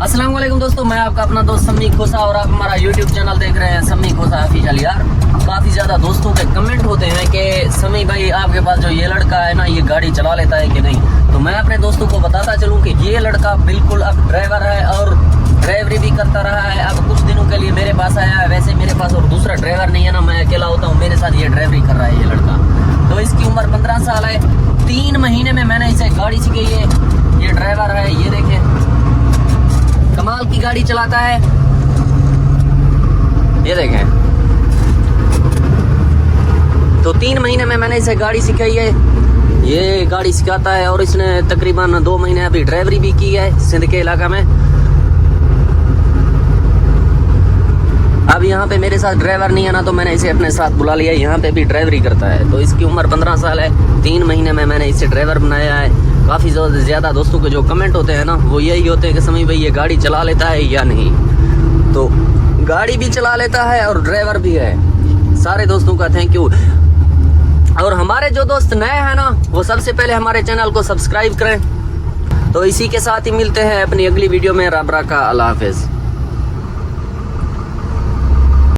अस्सलाम वालेकुम दोस्तों, मैं आपका अपना दोस्त समी खोसा और आप हमारा यूट्यूब चैनल देख रहे हैं समी खोसा ऑफिशियल। यार काफ़ी ज़्यादा दोस्तों के कमेंट होते हैं कि समी भाई आपके पास जो ये लड़का है ना, ये गाड़ी चला लेता है कि नहीं। तो मैं अपने दोस्तों को बताता चलूँ कि ये लड़का बिल्कुल अब ड्राइवर है और ड्राइवरी भी करता रहा है। अब कुछ दिनों के लिए मेरे पास आया है। वैसे मेरे पास और दूसरा ड्राइवर नहीं है ना, मैं अकेला होता हूँ, मेरे साथ ये ड्राइवरी कर रहा है ये लड़का। तो इसकी उम्र 15 साल है। 3 महीने में मैंने इसे गाड़ी सिखाई है। ये ड्राइवर है, ये देखें कमाल की गाड़ी चलाता है, ये देखें। तो 3 महीने में मैंने इसे गाड़ी सिखाई है। ये गाड़ी सिखाता है और इसने तकरीबन 2 महीने अभी ड्राइवरी भी की है सिंध के इलाका में। अब यहाँ पे मेरे साथ ड्राइवर नहीं है ना, तो मैंने इसे अपने साथ बुला लिया। यहाँ पे भी ड्राइवरी करता है। तो इसकी उम्र 15 साल है। 3 महीने में मैंने इसे ड्राइवर बनाया है। काफ़ी ज़्यादा दोस्तों के जो कमेंट होते हैं ना, वो यही होते हैं कि समी भाई ये गाड़ी चला लेता है या नहीं। तो गाड़ी भी चला लेता है और ड्राइवर भी है। सारे दोस्तों का थैंक यू। और हमारे जो दोस्त नए हैं ना, वो सबसे पहले हमारे चैनल को सब्सक्राइब करें। तो इसी के साथ ही मिलते हैं अपनी अगली वीडियो में। रब रखा, अल्लाह हाफिज़।